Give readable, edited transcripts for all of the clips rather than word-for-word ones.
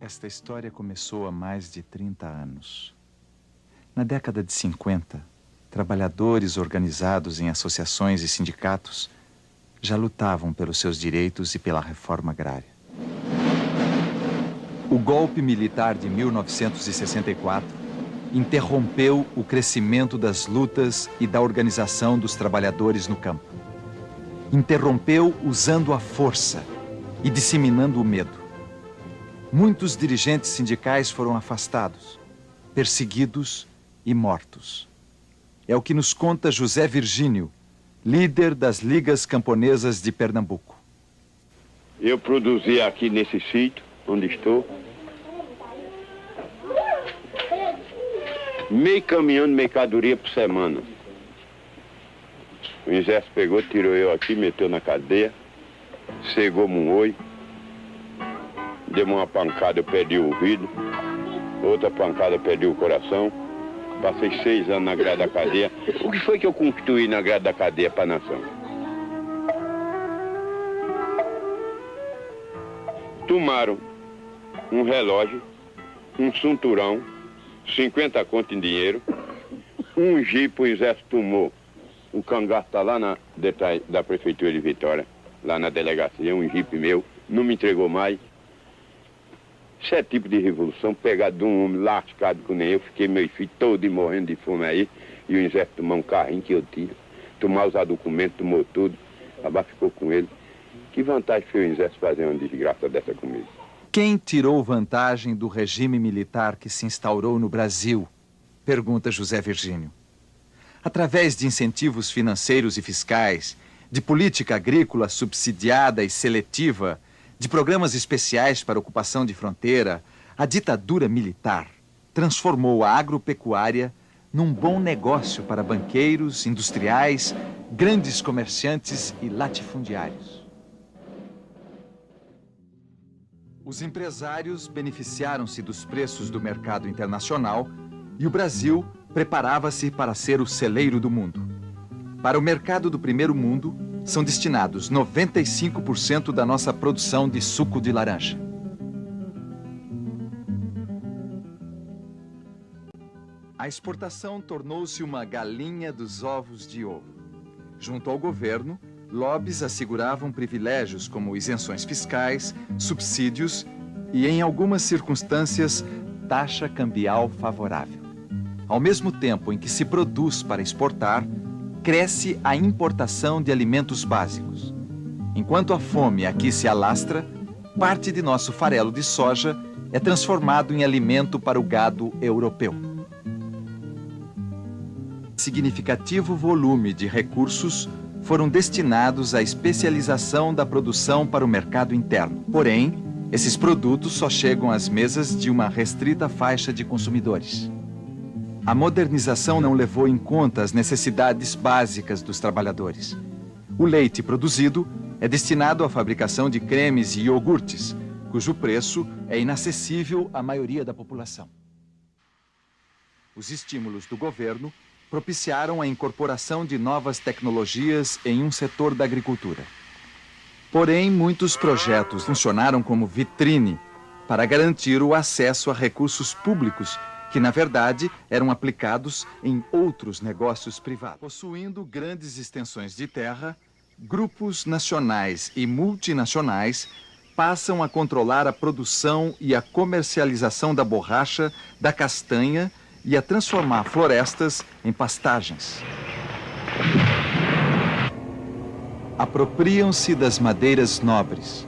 Esta história começou há mais de 30 anos. Na década de 50, trabalhadores organizados em associações e sindicatos já lutavam pelos seus direitos e pela reforma agrária. O golpe militar de 1964 interrompeu o crescimento das lutas e da organização dos trabalhadores no campo. Interrompeu usando a força e disseminando o medo. Muitos dirigentes sindicais foram afastados, perseguidos e mortos. É o que nos conta José Virgínio, líder das Ligas Camponesas de Pernambuco. Eu produzi aqui nesse sítio, onde estou, meio caminhão de mercadoria por semana. O exército pegou, tirou eu aqui, meteu na cadeia, cegou-me um olho, deu-me uma pancada, eu perdi o ouvido, outra pancada, eu perdi o coração. Passei 6 anos na grade da cadeia. O que foi que eu construí na grade da cadeia para a nação? Tomaram um relógio, um cinturão, 50 conto em dinheiro, um jipe, o exército tomou. O cangaço está lá detrás da prefeitura de Vitória, lá na delegacia, um jipe meu, não me entregou mais. Isso é tipo de revolução, pegado de um homem lascado que nem eu, fiquei meus filhos todos morrendo de fome aí, e o exército tomar um carrinho que eu tinha, tomar os documentos, tomou tudo, acabar ficou com ele. Que vantagem foi o exército fazer uma desgraça dessa comigo? Quem tirou vantagem do regime militar que se instaurou no Brasil? Pergunta José Virgínio. Através de incentivos financeiros e fiscais, de política agrícola subsidiada e seletiva, de programas especiais para ocupação de fronteira, a ditadura militar transformou a agropecuária num bom negócio para banqueiros, industriais, grandes comerciantes e latifundiários. Os empresários beneficiaram-se dos preços do mercado internacional e o Brasil preparava-se para ser o celeiro do mundo. Para o mercado do primeiro mundo, são destinados 95% da nossa produção de suco de laranja. A exportação tornou-se uma galinha dos ovos de ouro. Junto ao governo, lobbies asseguravam privilégios como isenções fiscais, subsídios e, em algumas circunstâncias, taxa cambial favorável. Ao mesmo tempo em que se produz para exportar, cresce a importação de alimentos básicos. Enquanto a fome aqui se alastra, parte de nosso farelo de soja é transformado em alimento para o gado europeu. Significativo volume de recursos foram destinados à especialização da produção para o mercado interno. Porém, esses produtos só chegam às mesas de uma restrita faixa de consumidores. A modernização não levou em conta as necessidades básicas dos trabalhadores. O leite produzido é destinado à fabricação de cremes e iogurtes, cujo preço é inacessível à maioria da população. Os estímulos do governo propiciaram a incorporação de novas tecnologias em um setor da agricultura. Porém, muitos projetos funcionaram como vitrine para garantir o acesso a recursos públicos que, na verdade, eram aplicados em outros negócios privados. Possuindo grandes extensões de terra, grupos nacionais e multinacionais passam a controlar a produção e a comercialização da borracha, da castanha e a transformar florestas em pastagens. Apropriam-se das madeiras nobres.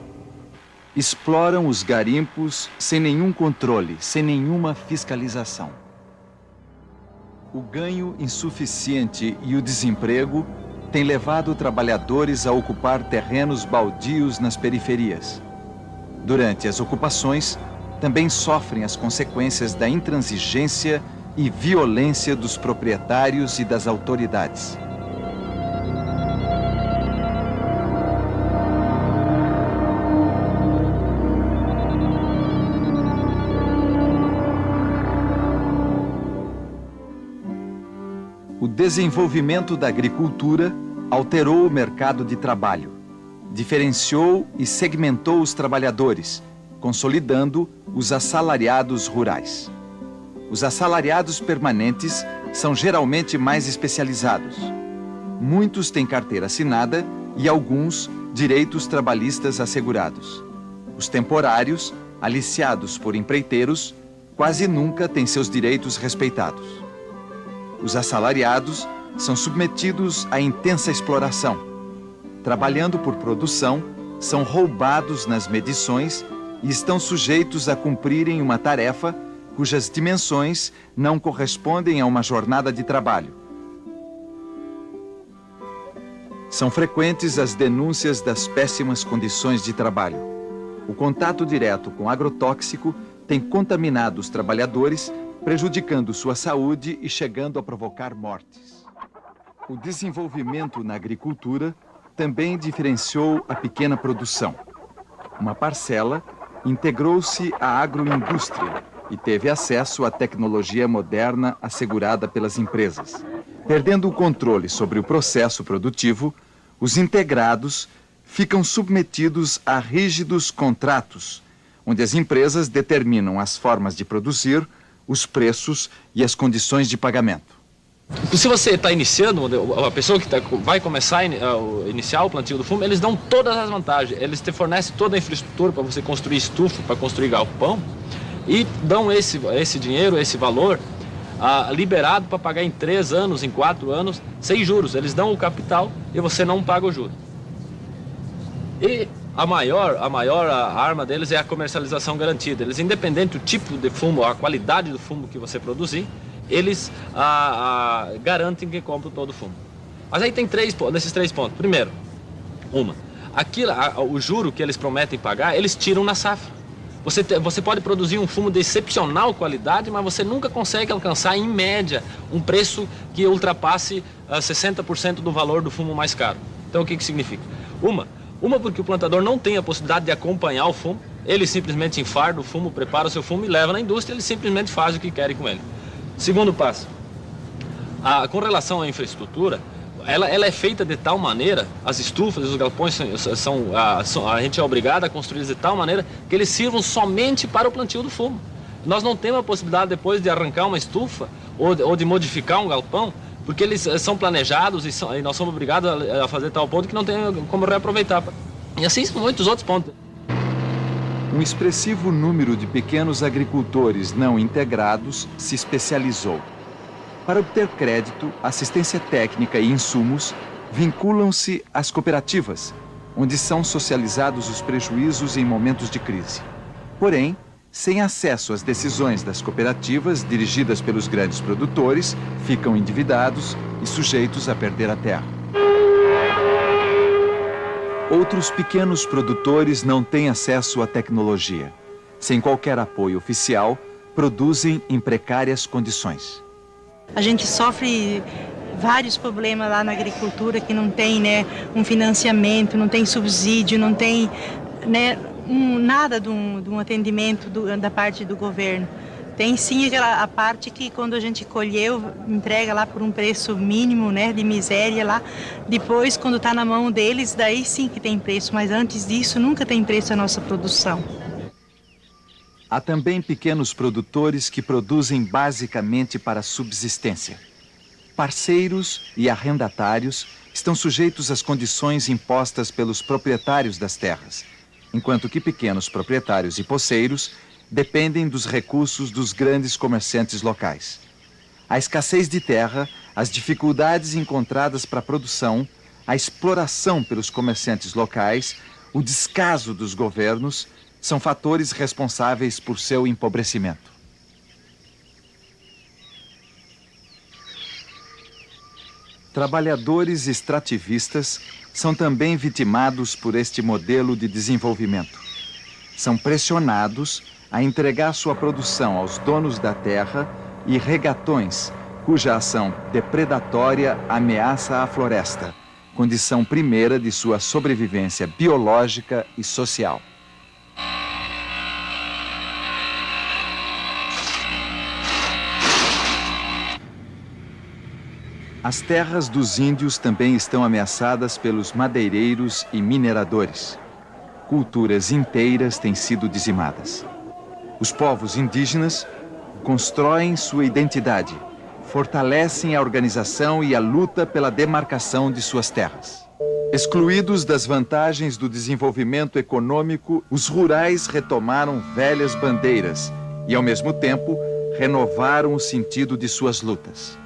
Exploram os garimpos sem nenhum controle, sem nenhuma fiscalização. O ganho insuficiente e o desemprego têm levado trabalhadores a ocupar terrenos baldios nas periferias. Durante as ocupações, também sofrem as consequências da intransigência e violência dos proprietários e das autoridades. desenvolvimento da agricultura alterou o mercado de trabalho, diferenciou e segmentou os trabalhadores, consolidando os assalariados rurais. Os assalariados permanentes são geralmente mais especializados. Muitos têm carteira assinada e alguns direitos trabalhistas assegurados. Os temporários, aliciados por empreiteiros, quase nunca têm seus direitos respeitados. Os assalariados são submetidos à intensa exploração. Trabalhando por produção, são roubados nas medições e estão sujeitos a cumprirem uma tarefa cujas dimensões não correspondem a uma jornada de trabalho. São frequentes as denúncias das péssimas condições de trabalho. O contato direto com agrotóxico tem contaminado os trabalhadores, prejudicando sua saúde e chegando a provocar mortes. O desenvolvimento na agricultura também diferenciou a pequena produção. Uma parcela integrou-se à agroindústria e teve acesso à tecnologia moderna assegurada pelas empresas. Perdendo o controle sobre o processo produtivo, os integrados ficam submetidos a rígidos contratos, onde as empresas determinam as formas de produzir, os preços e as condições de pagamento. Se você está iniciando, a pessoa que vai começar a iniciar o plantio do fumo, eles dão todas as vantagens. Eles te fornecem toda a infraestrutura para você construir estufa, para construir galpão, e dão esse dinheiro, esse valor, liberado para pagar em 3 anos, em 4 anos, sem juros. Eles dão o capital e você não paga o juro. E a maior arma deles é a comercialização garantida. Eles, independente do tipo de fumo, a qualidade do fumo que você produzir, eles garantem que compram todo o fumo. Mas aí tem desses 3 pontos. Primeiro, o juro que eles prometem pagar, eles tiram na safra. Você pode produzir um fumo de excepcional qualidade, mas você nunca consegue alcançar, em média, um preço que ultrapasse 60% do valor do fumo mais caro. Então, o que significa? Uma porque o plantador não tem a possibilidade de acompanhar o fumo, ele simplesmente enfarda o fumo, prepara o seu fumo e leva na indústria, ele simplesmente faz o que querem com ele. Segundo passo, com relação à infraestrutura, ela é feita de tal maneira, as estufas e os galpões a gente é obrigado a construí-los de tal maneira que eles sirvam somente para o plantio do fumo. Nós não temos a possibilidade depois de arrancar uma estufa ou de modificar um galpão, porque eles são planejados e nós somos obrigados a fazer tal ponto que não tem como reaproveitar. E assim são muitos outros pontos. Um expressivo número de pequenos agricultores não integrados se especializou. Para obter crédito, assistência técnica e insumos, vinculam-se às cooperativas, onde são socializados os prejuízos em momentos de crise. Porém, sem acesso às decisões das cooperativas dirigidas pelos grandes produtores, ficam endividados e sujeitos a perder a terra. Outros pequenos produtores não têm acesso à tecnologia. Sem qualquer apoio oficial, produzem em precárias condições. A gente sofre vários problemas lá na agricultura que não tem, um financiamento, não tem subsídio, não tem, nada de um atendimento da parte do governo. Tem sim a parte que quando a gente colheu, entrega lá por um preço mínimo, de miséria lá. Depois, quando está na mão deles, daí sim que tem preço, mas antes disso nunca tem preço a nossa produção. Há também pequenos produtores que produzem basicamente para subsistência. Parceiros e arrendatários estão sujeitos às condições impostas pelos proprietários das terras, enquanto que pequenos proprietários e poceiros dependem dos recursos dos grandes comerciantes locais. A escassez de terra, as dificuldades encontradas para a produção, a exploração pelos comerciantes locais, o descaso dos governos, são fatores responsáveis por seu empobrecimento. Trabalhadores extrativistas são também vitimados por este modelo de desenvolvimento. São pressionados a entregar sua produção aos donos da terra e regatões, cuja ação depredatória ameaça a floresta, condição primeira de sua sobrevivência biológica e social. As terras dos índios também estão ameaçadas pelos madeireiros e mineradores. Culturas inteiras têm sido dizimadas. Os povos indígenas constroem sua identidade, fortalecem a organização e a luta pela demarcação de suas terras. Excluídos das vantagens do desenvolvimento econômico, os rurais retomaram velhas bandeiras e, ao mesmo tempo, renovaram o sentido de suas lutas.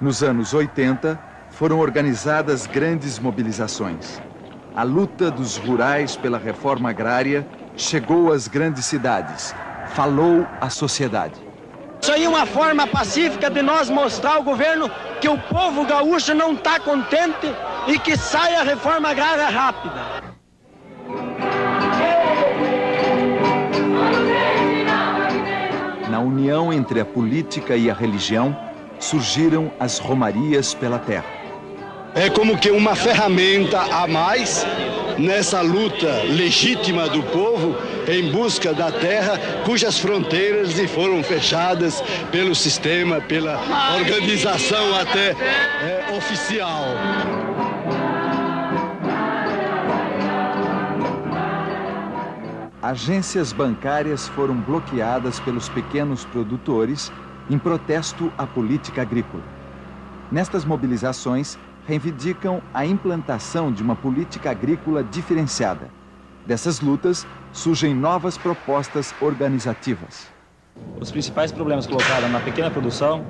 Nos anos 80, foram organizadas grandes mobilizações. A luta dos rurais pela reforma agrária chegou às grandes cidades, falou à sociedade. Isso aí é uma forma pacífica de nós mostrar ao governo que o povo gaúcho não está contente e que saia a reforma agrária rápida. Na união entre a política e a religião, surgiram as romarias pela terra. É como que uma ferramenta a mais nessa luta legítima do povo em busca da terra, cujas fronteiras lhe foram fechadas pelo sistema, pela organização até oficial. Agências bancárias foram bloqueadas pelos pequenos produtores em protesto à política agrícola. Nestas mobilizações, reivindicam a implantação de uma política agrícola diferenciada. Dessas lutas, surgem novas propostas organizativas. Os principais problemas colocados na pequena produção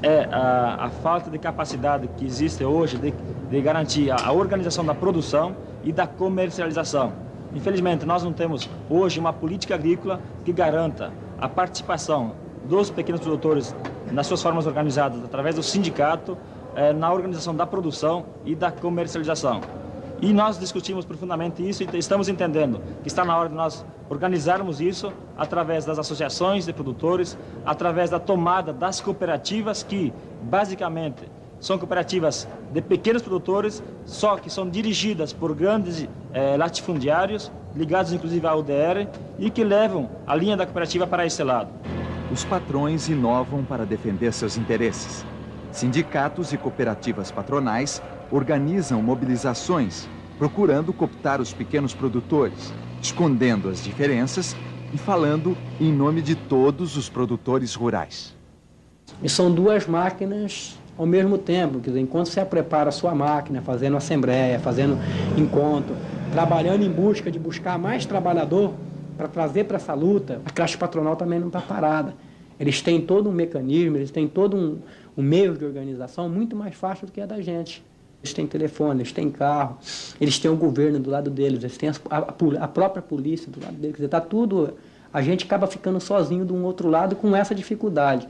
é a falta de capacidade que existe hoje de garantir a organização da produção e da comercialização. Infelizmente, nós não temos hoje uma política agrícola que garanta a participação dos pequenos produtores nas suas formas organizadas, através do sindicato, na organização da produção e da comercialização. E nós discutimos profundamente isso e estamos entendendo que está na hora de nós organizarmos isso através das associações de produtores, através da tomada das cooperativas, que basicamente são cooperativas de pequenos produtores, só que são dirigidas por grandes latifundiários, ligados inclusive à UDR, e que levam a linha da cooperativa para esse lado. Os patrões inovam para defender seus interesses. Sindicatos e cooperativas patronais organizam mobilizações, procurando cooptar os pequenos produtores, escondendo as diferenças e falando em nome de todos os produtores rurais. E são duas máquinas ao mesmo tempo, quer dizer, enquanto você prepara a sua máquina, fazendo assembleia, fazendo encontro, trabalhando em busca de buscar mais trabalhador para trazer para essa luta, a classe patronal também não está parada. Eles têm todo um mecanismo, eles têm todo um meio de organização muito mais fácil do que a da gente. Eles têm telefone, eles têm carro, eles têm o governo do lado deles, eles têm a própria polícia do lado deles. Quer dizer, está tudo... A gente acaba ficando sozinho de um outro lado com essa dificuldade.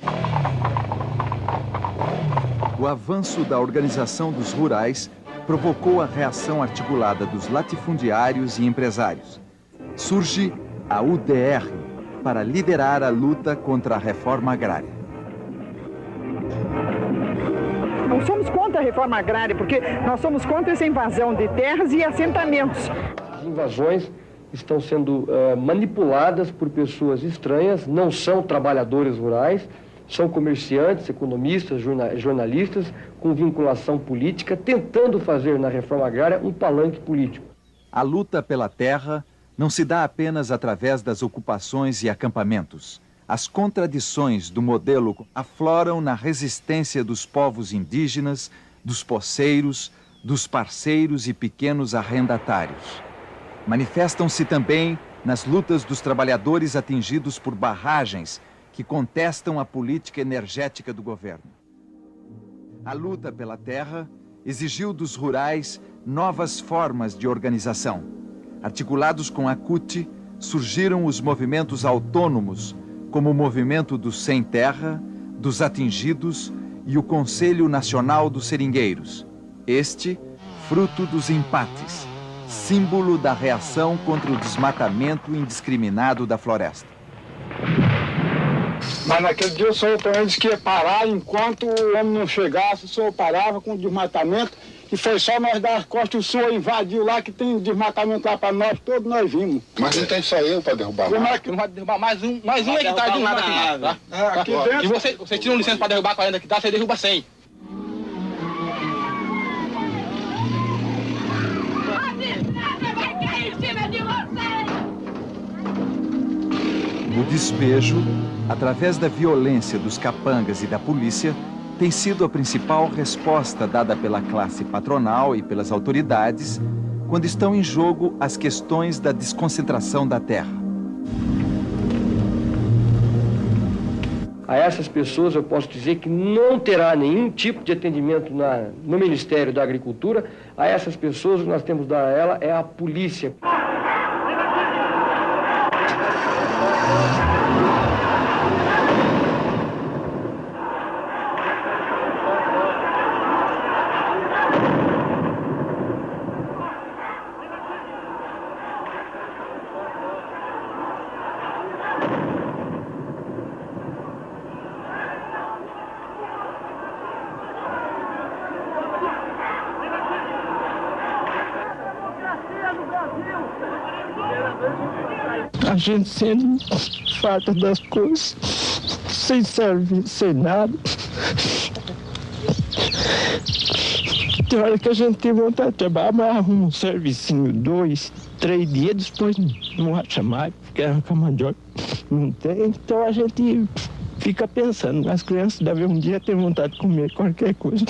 O avanço da organização dos rurais provocou a reação articulada dos latifundiários e empresários. Surge a UDR para liderar a luta contra a reforma agrária. Não somos contra a reforma agrária, porque nós somos contra essa invasão de terras e assentamentos. As invasões estão sendo manipuladas por pessoas estranhas, não são trabalhadores rurais, são comerciantes, economistas, jornalistas, com vinculação política, tentando fazer na reforma agrária um palanque político. A luta pela terra não se dá apenas através das ocupações e acampamentos. As contradições do modelo afloram na resistência dos povos indígenas, dos poceiros, dos parceiros e pequenos arrendatários. Manifestam-se também nas lutas dos trabalhadores atingidos por barragens que contestam a política energética do governo. A luta pela terra exigiu dos rurais novas formas de organização. Articulados com a CUT, surgiram os movimentos autônomos, como o movimento dos sem terra, dos atingidos e o Conselho Nacional dos Seringueiros. Este, fruto dos empates, símbolo da reação contra o desmatamento indiscriminado da floresta. Mas naquele dia o senhor também disse que ia parar, enquanto o homem não chegasse, o senhor parava com o desmatamento, e foi só nós dar as costas, o senhor invadiu lá, que tem desmatamento lá para nós, todos nós vimos. Mas não tem só eu para derrubar Como nada. é que não vai derrubar mais um hectare de nada aqui dentro, tá? Aqui dentro. E você tira uma licença para derrubar 40 hectares, você derruba 100. O despejo, através da violência dos capangas e da polícia, tem sido a principal resposta dada pela classe patronal e pelas autoridades quando estão em jogo as questões da desconcentração da terra. A essas pessoas eu posso dizer que não terá nenhum tipo de atendimento no Ministério da Agricultura. A essas pessoas o que nós temos que dar a ela é a polícia. A gente sendo farta das coisas, sem serviço, sem nada. Tem hora que a gente tem vontade de trabalhar, mas arruma um servicinho, 2, 3 dias, depois não acha mais, porque arranca mandioca, não tem. Então a gente fica pensando, as crianças devem um dia ter vontade de comer qualquer coisa,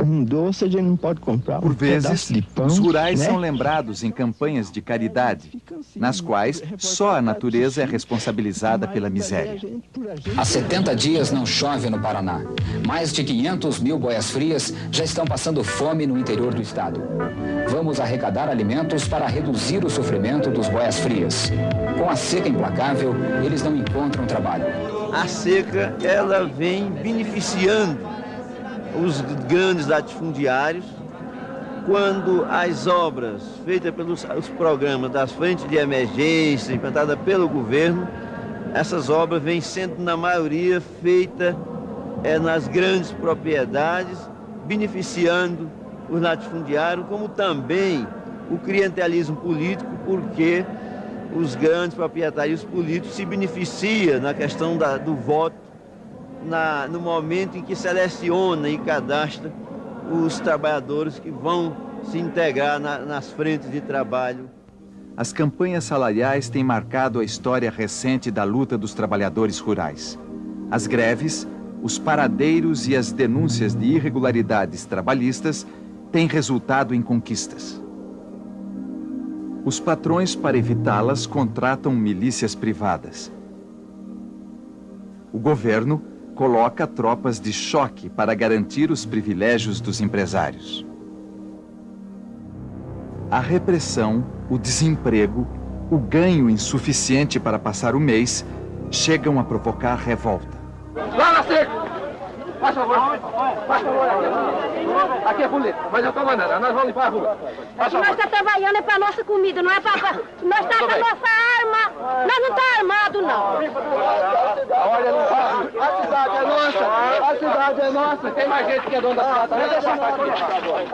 um doce a gente não pode comprar. Por vezes, os rurais são lembrados em campanhas de caridade, nas quais só a natureza é responsabilizada pela miséria. Há 70 dias não chove no Paraná. Mais de 500 mil boias-frias já estão passando fome no interior do estado. Vamos arrecadar alimentos para reduzir o sofrimento dos boias-frias. Com a seca implacável, eles não encontram trabalho. A seca, ela vem beneficiando os grandes latifundiários, quando as obras feitas pelos programas das frentes de emergência implantadas pelo governo, essas obras vêm sendo, na maioria, feitas nas grandes propriedades, beneficiando os latifundiários, como também o clientelismo político, porque os grandes proprietários políticos se beneficiam na questão do voto, no momento em que seleciona e cadastra os trabalhadores que vão se integrar nas frentes de trabalho. As campanhas salariais têm marcado a história recente da luta dos trabalhadores rurais. As greves, os paradeiros e as denúncias de irregularidades trabalhistas têm resultado em conquistas. Os patrões, para evitá-las, contratam milícias privadas. O governo coloca tropas de choque para garantir os privilégios dos empresários. A repressão, o desemprego, o ganho insuficiente para passar o mês chegam a provocar revolta. Lá na seca! Faz favor, aqui é polícia, mas eu tô mandando, nós vamos limpar a rua. Nós estamos trabalhando é para nossa comida, não é para... Nós estamos com a nossa arma, nós não estamos armados, não. Olha, a cidade é nossa, a cidade é nossa. Tem mais gente que é dono da cidade, vem deixar aqui.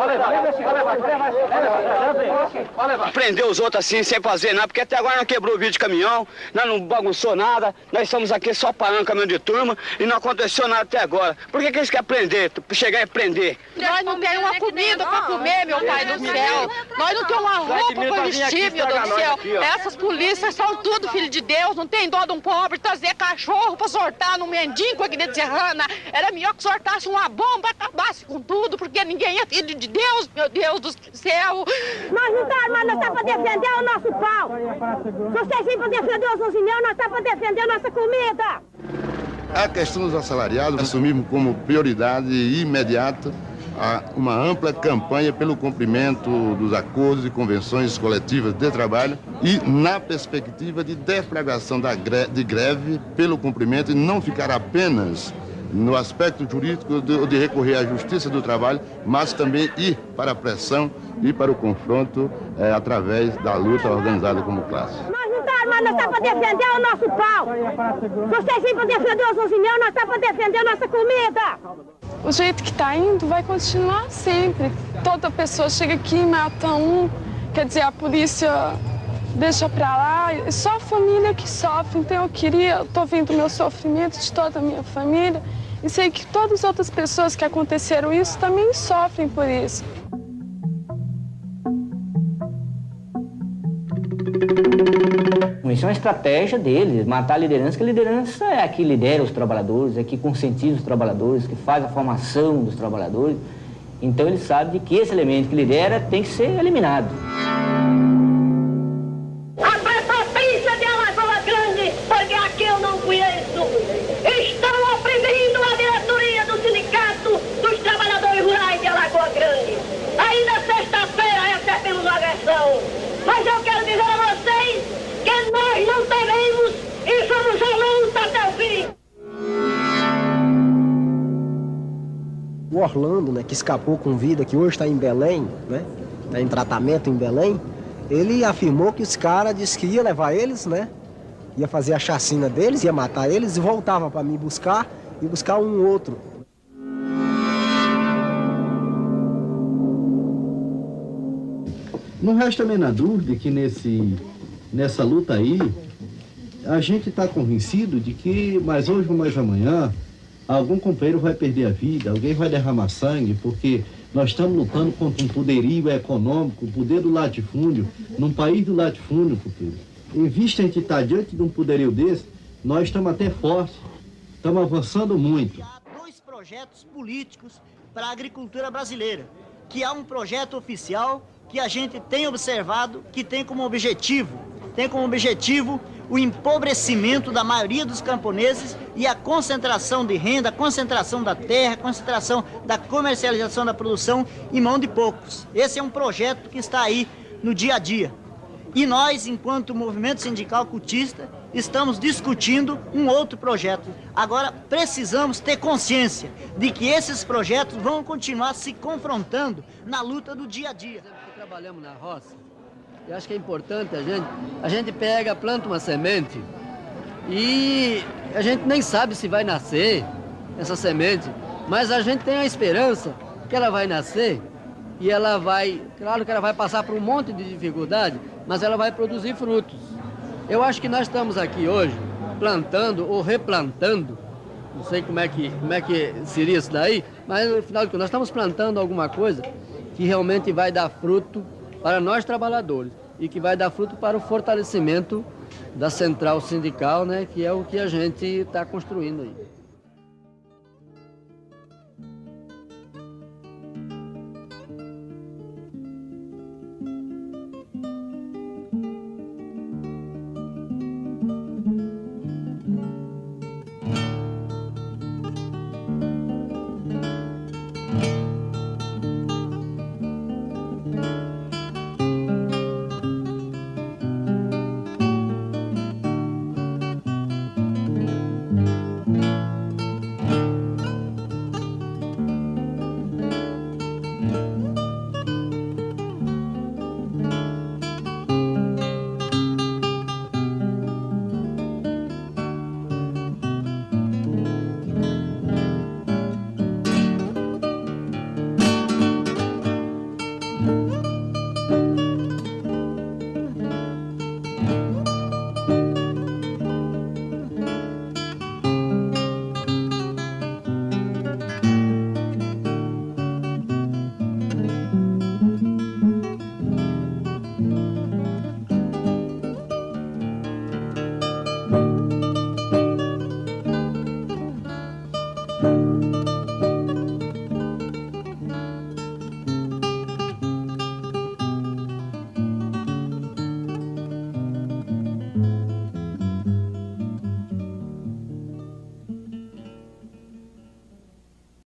Pode levar. Prender os outros assim, sem fazer nada, porque até agora não quebrou o vidro de caminhão, nós não bagunçou nada, nós estamos aqui só parando caminhão de turma e não aconteceu nada até agora. Por que eles querem prender? Chegar e prender? Nós não temos uma comida para comer, meu pai do céu. Nós não temos uma roupa para vestir, meu Deus do céu. Essas polícias são tudo filho de Deus, não tem dó de um pobre trazer cachorro para sortar no mendigo aqui dentro de Serrana. Era melhor que sortasse uma bomba, acabasse com tudo, porque ninguém é filho de Deus, meu Deus do céu. Nós não estamos armados, nós estamos para defender o nosso pau. Se vocês vêm para defender os 11 mil, nós estamos para defender a nossa comida. A questão dos assalariados, assumimos como prioridade imediata uma ampla campanha pelo cumprimento dos acordos e convenções coletivas de trabalho e na perspectiva de deflagração de greve pelo cumprimento e não ficar apenas no aspecto jurídico de recorrer à Justiça do Trabalho, mas também ir para a pressão e para o confronto através da luta organizada como classe. Nós não estamos, mas nós estamos para defender o nosso pau. Se vocês vêm para defender os 11 mil, nós estamos para defender a nossa comida. O jeito que está indo vai continuar sempre. Toda pessoa chega aqui e mata um, quer dizer, a polícia deixa pra lá, é só a família que sofre. Então eu tô vendo o meu sofrimento de toda a minha família e sei que todas as outras pessoas que aconteceram isso também sofrem por isso. Isso é uma estratégia deles, matar a liderança, que a liderança é a que lidera os trabalhadores, é a que conscientiza os trabalhadores, que faz a formação dos trabalhadores. Então ele sabe que esse elemento que lidera tem que ser eliminado. A prepotência de Alagoa Grande, porque aqui eu não conheço, estão oprimindo a diretoria do Sindicato dos Trabalhadores Rurais de Alagoa Grande. Ainda sexta-feira recebemos uma agressão, mas eu quero dizer a vocês que nós não teremos e somos a luta até o fim. O Orlando, né, que escapou com vida, que hoje está em Belém, né, está em tratamento em Belém, ele afirmou que os caras disse que ia levar eles, né, ia fazer a chacina deles, ia matar eles e voltava para me buscar e buscar um outro. Não resta a menor dúvida que nessa luta aí, a gente está convencido de que mais hoje ou mais amanhã, algum companheiro vai perder a vida, alguém vai derramar sangue, porque nós estamos lutando contra um poderio econômico, o poder do latifúndio, num país do latifúndio, companheiro. Em vista de a gente estar diante de um poderio desse, nós estamos até fortes, estamos avançando muito. Há 2 projetos políticos para a agricultura brasileira, que há um projeto oficial que a gente tem observado, que tem como objetivo o empobrecimento da maioria dos camponeses e a concentração de renda, a concentração da terra, a concentração da comercialização da produção em mão de poucos. Esse é um projeto que está aí no dia a dia. E nós, enquanto movimento sindical cultista, estamos discutindo um outro projeto. Agora, precisamos ter consciência de que esses projetos vão continuar se confrontando na luta do dia a dia. Trabalhamos na roça, eu acho que é importante a gente pega, planta uma semente e a gente nem sabe se vai nascer essa semente, mas a gente tem a esperança que ela vai nascer e ela vai, claro que ela vai passar por um monte de dificuldade, mas ela vai produzir frutos. Eu acho que nós estamos aqui hoje plantando ou replantando, não sei como é que seria isso daí, mas no final de contas nós estamos plantando alguma coisa que realmente vai dar fruto para nós trabalhadores e que vai dar fruto para o fortalecimento da central sindical, né, que é o que a gente está construindo aí.